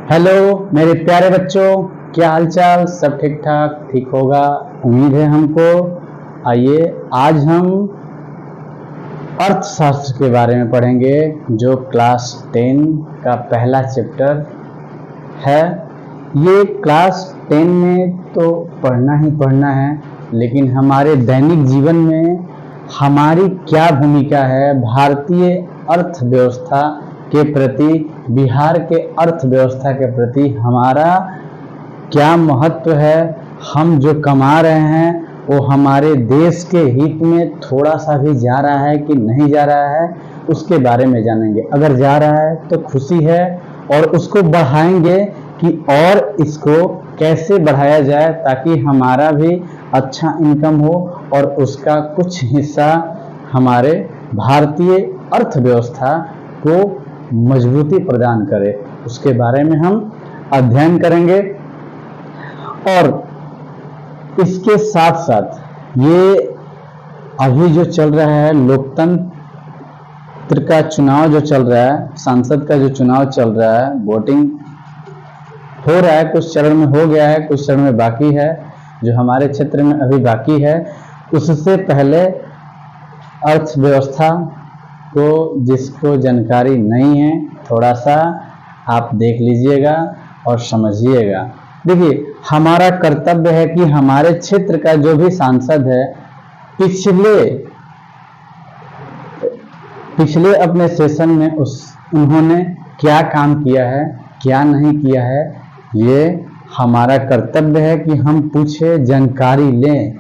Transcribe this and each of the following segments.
Hello मेरे प्यारे बच्चों, क्या हाल चाल? सब ठीक ठाक ठीक होगा, उम्मीद है हमको। आइए आज हम अर्थशास्त्र के बारे में पढ़ेंगे, जो क्लास 10 का पहला चैप्टर है। ये क्लास 10 में तो पढ़ना ही पढ़ना है, लेकिन हमारे दैनिक जीवन में हमारी क्या भूमिका है, भारतीय अर्थव्यवस्था के प्रति, बिहार के अर्थव्यवस्था के प्रति हमारा क्या महत्व है, हम जो कमा रहे हैं वो हमारे देश के हित में थोड़ा सा भी जा रहा है कि नहीं जा रहा है, उसके बारे में जानेंगे। अगर जा रहा है तो खुशी है, और उसको बढ़ाएंगे कि और इसको कैसे बढ़ाया जाए ताकि हमारा भी अच्छा इनकम हो और उसका कुछ हिस्सा हमारे भारतीय अर्थव्यवस्था को मजबूती प्रदान करे। उसके बारे में हम अध्ययन करेंगे। और इसके साथ साथ ये अभी जो चल रहा है लोकतंत्र का चुनाव जो चल रहा है, सांसद का जो चुनाव चल रहा है, वोटिंग हो रहा है, कुछ चरण में हो गया है, कुछ चरण में बाकी है, जो हमारे क्षेत्र में अभी बाकी है। उससे पहले अर्थव्यवस्था को जिसको जानकारी नहीं है, थोड़ा सा आप देख लीजिएगा और समझिएगा। देखिए, हमारा कर्तव्य है कि हमारे क्षेत्र का जो भी सांसद है, पिछले अपने सेशन में उन्होंने क्या काम किया है, क्या नहीं किया है, ये हमारा कर्तव्य है कि हम पूछे, जानकारी लें।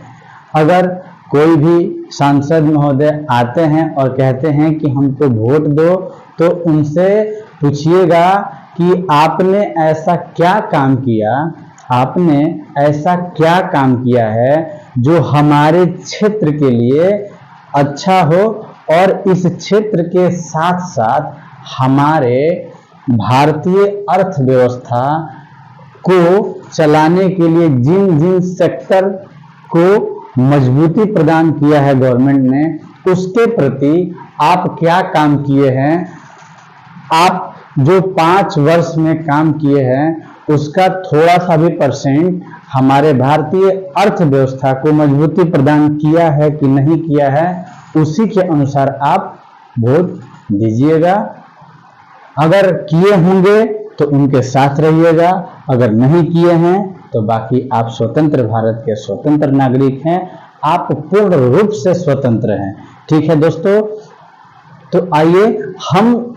अगर कोई भी सांसद महोदय आते हैं और कहते हैं कि हमको वोट दो, तो उनसे पूछिएगा कि आपने ऐसा क्या काम किया, आपने ऐसा क्या काम किया है जो हमारे क्षेत्र के लिए अच्छा हो, और इस क्षेत्र के साथ साथ हमारे भारतीय अर्थव्यवस्था को चलाने के लिए जिन जिन सेक्टर को मजबूती प्रदान किया है गवर्नमेंट ने, उसके प्रति आप क्या काम किए हैं, आप जो 5 वर्ष में काम किए हैं उसका थोड़ा सा भी परसेंट हमारे भारतीय अर्थव्यवस्था को मजबूती प्रदान किया है कि नहीं किया है, उसी के अनुसार आप वोट दीजिएगा। अगर किए होंगे तो उनके साथ रहिएगा, अगर नहीं किए हैं तो बाकी आप स्वतंत्र भारत के स्वतंत्र नागरिक हैं, आप पूर्ण रूप से स्वतंत्र हैं। ठीक है दोस्तों, तो आइए हम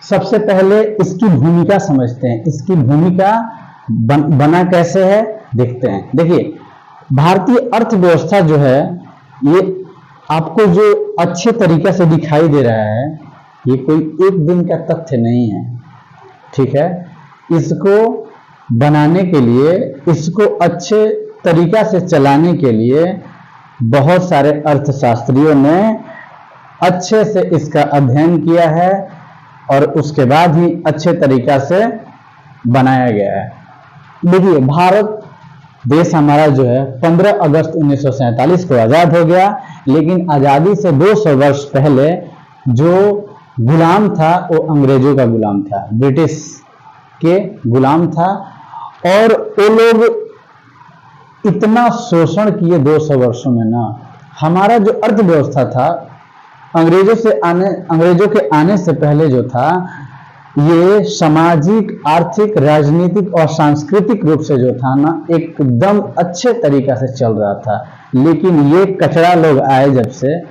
सबसे पहले इसकी भूमिका समझते हैं। इसकी भूमिका बना कैसे है देखते हैं। देखिए, भारतीय अर्थव्यवस्था जो है, ये आपको जो अच्छे तरीके से दिखाई दे रहा है, ये कोई एक दिन का तथ्य नहीं है। ठीक है, इसको बनाने के लिए, इसको अच्छे तरीका से चलाने के लिए बहुत सारे अर्थशास्त्रियों ने अच्छे से इसका अध्ययन किया है और उसके बाद ही अच्छे तरीका से बनाया गया है। देखिए, भारत देश हमारा जो है 15 अगस्त 1947 को आज़ाद हो गया, लेकिन आज़ादी से 200 वर्ष पहले जो गुलाम था वो अंग्रेजों का गुलाम था, ब्रिटिश के गुलाम था। और वो लोग इतना शोषण किए 200 वर्षों में ना, हमारा जो अर्थव्यवस्था था अंग्रेजों के आने से पहले जो था, ये सामाजिक, आर्थिक, राजनीतिक और सांस्कृतिक रूप से जो था ना, एकदम अच्छे तरीका से चल रहा था। लेकिन ये कचरा लोग आए जब से,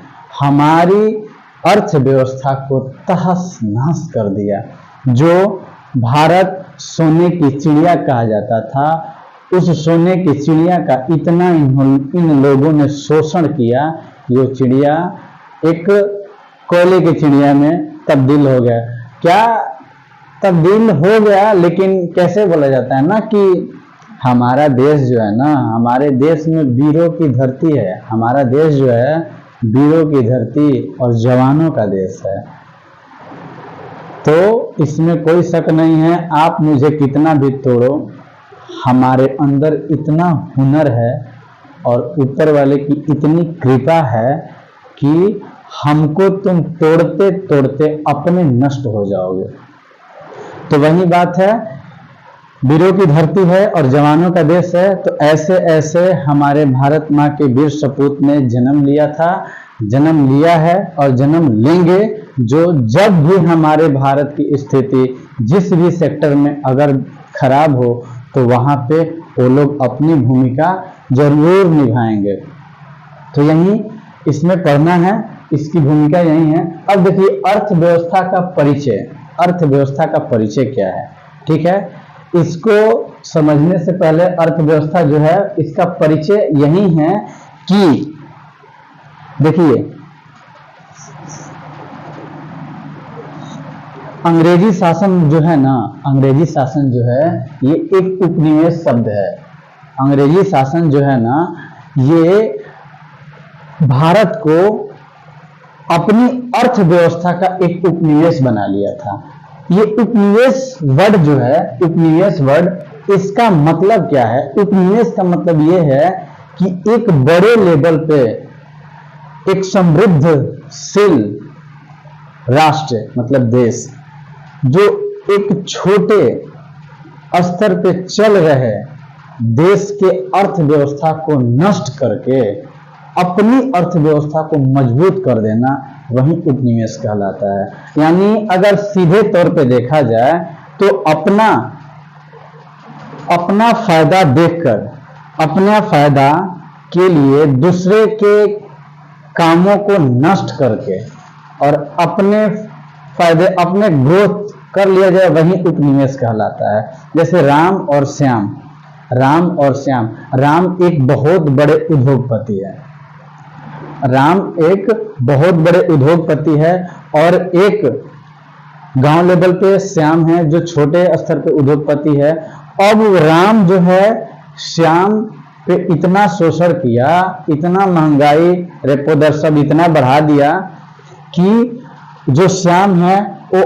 हमारी अर्थव्यवस्था को तहस नहस कर दिया। जो भारत सोने की चिड़िया कहा जाता था, उस सोने की चिड़िया का इतना इन लोगों ने शोषण किया, ये चिड़िया एक कोयले की चिड़िया में तब्दील हो गया। क्या तब्दील हो गया, लेकिन कैसे बोला जाता है ना कि हमारा देश जो है ना, हमारे देश में वीरों की धरती है, हमारा देश जो है वीरों की धरती और जवानों का देश है। तो इसमें कोई शक नहीं है, आप मुझे कितना भी तोड़ो, हमारे अंदर इतना हुनर है और ऊपर वाले की इतनी कृपा है कि हमको तुम तोड़ते तोड़ते अपने नष्ट हो जाओगे। तो वही बात है वीरों की धरती है और जवानों का देश है। तो ऐसे ऐसे हमारे भारत माँ के वीर सपूत ने जन्म लिया था, जन्म लिया है और जन्म लेंगे, जो जब भी हमारे भारत की स्थिति जिस भी सेक्टर में अगर खराब हो तो वहां पे वो लोग अपनी भूमिका जरूर निभाएंगे। तो यही इसमें पढ़ना है, इसकी भूमिका यही है। अब देखिए अर्थव्यवस्था का परिचय, अर्थव्यवस्था का परिचय क्या है, ठीक है। इसको समझने से पहले अर्थव्यवस्था जो है इसका परिचय यही है कि देखिए अंग्रेजी शासन जो है ना, अंग्रेजी शासन जो है ये एक उपनिवेश शब्द है। अंग्रेजी शासन जो है ना ये भारत को अपनी अर्थव्यवस्था का एक उपनिवेश बना लिया था। ये उपनिवेश वर्ड जो है, उपनिवेश वर्ड, इसका मतलब क्या है? उपनिवेश का मतलब ये है कि एक बड़े लेवल पे एक समृद्धशील राष्ट्र मतलब देश जो एक छोटे स्तर पे चल रहे देश के अर्थव्यवस्था को नष्ट करके अपनी अर्थव्यवस्था को मजबूत कर देना, वही उपनिवेश कहलाता है। यानी अगर सीधे तौर पे देखा जाए तो अपना फायदा देखकर, अपना फायदा के लिए दूसरे के कामों को नष्ट करके और अपने फायदे, अपने ग्रोथ कर लिया जाए, वही उपनिवेश कहलाता है। जैसे राम और श्याम, राम और श्याम, राम एक बहुत बड़े उद्योगपति है, राम एक बहुत बड़े उद्योगपति है और एक गांव लेवल पे श्याम है जो छोटे स्तर पे उद्योगपति है। अब राम जो है श्याम पे इतना शोषण किया, इतना महंगाई, रेपो दर सब इतना बढ़ा दिया कि जो श्याम है वो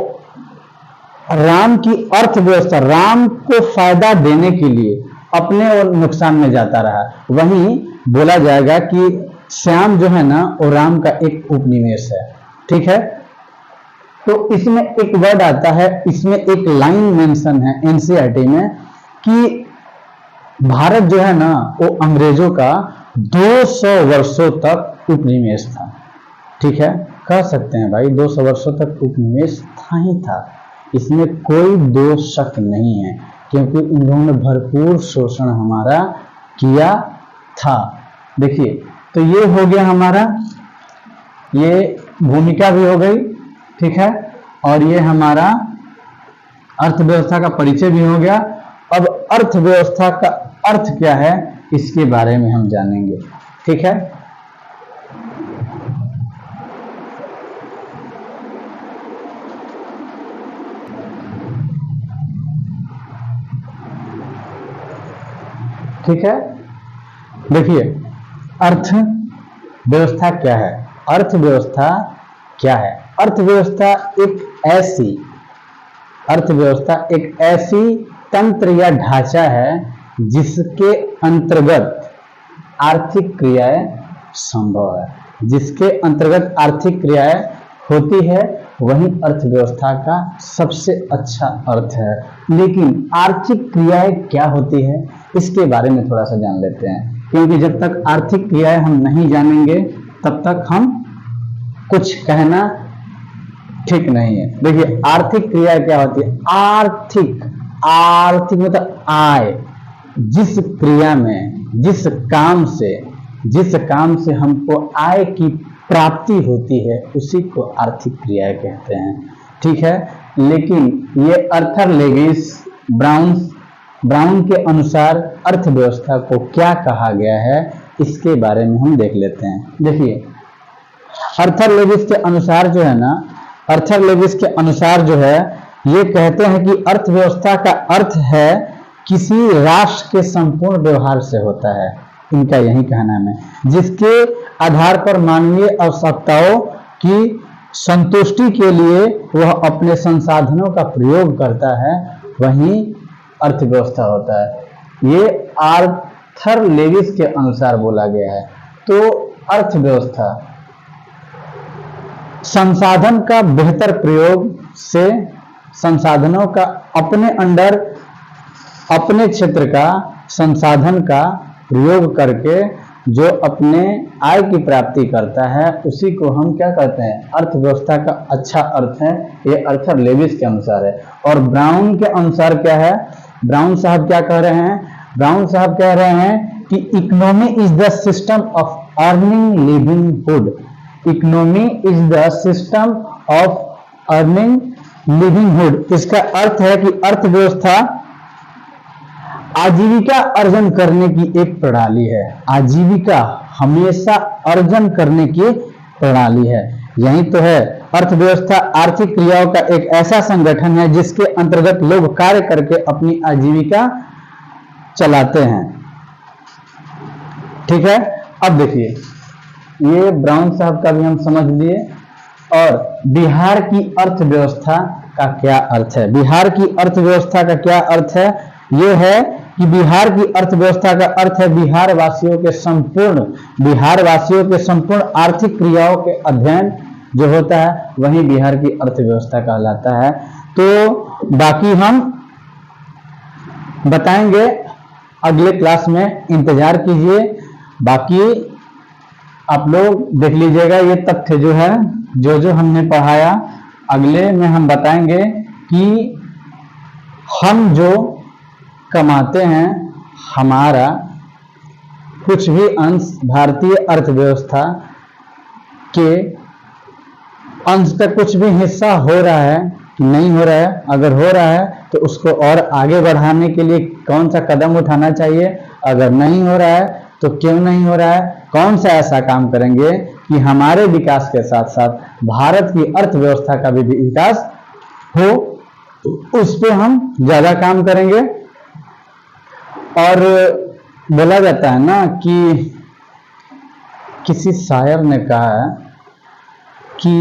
राम की अर्थव्यवस्था, राम को फायदा देने के लिए अपने और नुकसान में जाता रहा। वहीं बोला जाएगा कि श्याम जो है ना वो राम का एक उपनिवेश है, ठीक है। तो इसमें एक वर्ड आता है, इसमें एक लाइन मेंशन है एनसीईआरटी में कि भारत जो है ना वो अंग्रेजों का 200 वर्षों तक उपनिवेश था, ठीक है। कह सकते हैं भाई 200 वर्षों तक उपनिवेश था ही था, इसमें कोई दो शक नहीं है, क्योंकि इन्होंने भरपूर शोषण हमारा किया था। देखिए तो ये हो गया हमारा, ये भूमिका भी हो गई, ठीक है, और ये हमारा अर्थव्यवस्था का परिचय भी हो गया। अब अर्थव्यवस्था का अर्थ क्या है इसके बारे में हम जानेंगे, ठीक है। ठीक है, देखिए अर्थव्यवस्था क्या है, अर्थव्यवस्था क्या है? अर्थव्यवस्था एक ऐसी तंत्र या ढांचा है जिसके अंतर्गत आर्थिक क्रियाएं संभव है, जिसके अंतर्गत आर्थिक क्रियाएं होती है, वही अर्थव्यवस्था का सबसे अच्छा अर्थ है। लेकिन आर्थिक क्रियाएं क्या होती है इसके बारे में थोड़ा सा जान लेते हैं, क्योंकि जब तक आर्थिक क्रियाएं हम नहीं जानेंगे तब तक हम कुछ कहना ठीक नहीं है। देखिए आर्थिक क्रिया क्या होती है? आर्थिक मतलब आय, जिस क्रिया में, जिस काम से हमको आय की प्राप्ति होती है उसी को आर्थिक क्रिया कहते हैं, ठीक है। लेकिन ये अर्थर लेविस ब्राउन के अनुसार अर्थव्यवस्था को क्या कहा गया है इसके बारे में हम देख लेते हैं। देखिए अर्थर लेविस के अनुसार जो है ना, अर्थर लेविस के अनुसार जो है ये कहते हैं कि अर्थव्यवस्था का अर्थ है किसी राष्ट्र के संपूर्ण व्यवहार से होता है, इनका यही कहना है, जिसके आधार पर मानवीय आवश्यकताओं की संतुष्टि के लिए वह अपने संसाधनों का प्रयोग करता है, वही अर्थव्यवस्था होता है। ये आर्थर लेविस के अनुसार बोला गया है। तो अर्थव्यवस्था संसाधन का बेहतर प्रयोग से संसाधनों का अपने अंडर अपने क्षेत्र का संसाधन का प्रयोग करके जो अपने आय की प्राप्ति करता है उसी को हम क्या कहते हैं, अर्थव्यवस्था का अच्छा अर्थ है। ये अर्थर लेविस के अनुसार है। और ब्राउन के अनुसार क्या है, ब्राउन साहब क्या कह रहे हैं, ब्राउन साहब कह रहे हैं कि economy is the system of earning livinghood. Economy is the system of earning livinghood. इसका अर्थ है कि अर्थव्यवस्था आजीविका अर्जन करने की एक प्रणाली है। आजीविका हमेशा अर्जन करने की प्रणाली है। यही तो है, अर्थव्यवस्था आर्थिक क्रियाओं का एक ऐसा संगठन है जिसके अंतर्गत लोग कार्य करके अपनी आजीविका चलाते हैं। ठीक है, अब देखिए ये ब्राउन साहब का भी हम समझ लिए। और बिहार की अर्थव्यवस्था का क्या अर्थ है, बिहार की अर्थव्यवस्था का क्या अर्थ है, ये है कि बिहार की अर्थव्यवस्था का अर्थ है बिहार वासियों के संपूर्ण आर्थिक क्रियाओं के अध्ययन जो होता है वही बिहार की अर्थव्यवस्था कहलाता है। तो बाकी हम बताएंगे अगले क्लास में, इंतजार कीजिए। बाकी आप लोग देख लीजिएगा ये तथ्य जो है, जो हमने पढ़ाया अगले में हम बताएंगे कि हम जो कमाते हैं हमारा कुछ भी अंश भारतीय अर्थव्यवस्था के अंश का कुछ भी हिस्सा हो रहा है कि नहीं हो रहा है। अगर हो रहा है तो उसको और आगे बढ़ाने के लिए कौन सा कदम उठाना चाहिए, अगर नहीं हो रहा है तो क्यों नहीं हो रहा है, कौन सा ऐसा काम करेंगे कि हमारे विकास के साथ साथ भारत की अर्थव्यवस्था का भी विकास हो, उस पे हम ज्यादा काम करेंगे। और बोला जाता है ना कि किसी शायर ने कहा कि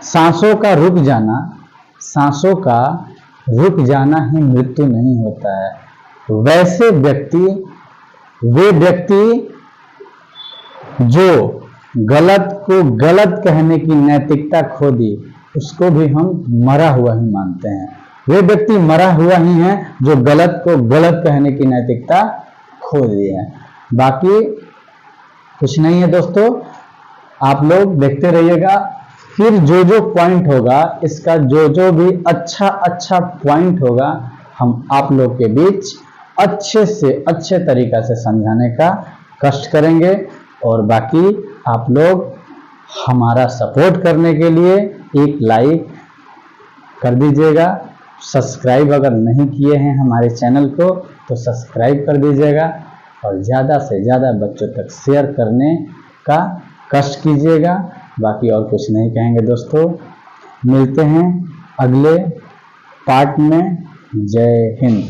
सांसों का रुक जाना ही मृत्यु नहीं होता है। वैसे वे व्यक्ति जो गलत को गलत कहने की नैतिकता खो दी उसको भी हम मरा हुआ ही मानते हैं। वे व्यक्ति मरा हुआ ही है जो गलत को गलत कहने की नैतिकता खो दिए हैं। बाकी कुछ नहीं है दोस्तों, आप लोग देखते रहिएगा। फिर जो पॉइंट होगा, इसका जो भी अच्छा पॉइंट होगा हम आप लोग के बीच अच्छे से अच्छे तरीका से समझाने का कष्ट करेंगे। और बाकी आप लोग हमारा सपोर्ट करने के लिए एक लाइक कर दीजिएगा। सब्सक्राइब अगर नहीं किए हैं हमारे चैनल को तो सब्सक्राइब कर दीजिएगा और ज़्यादा से ज़्यादा बच्चों तक शेयर करने का कष्ट कीजिएगा। बाकी और कुछ नहीं कहेंगे दोस्तों, मिलते हैं अगले पार्ट में। जय हिंद।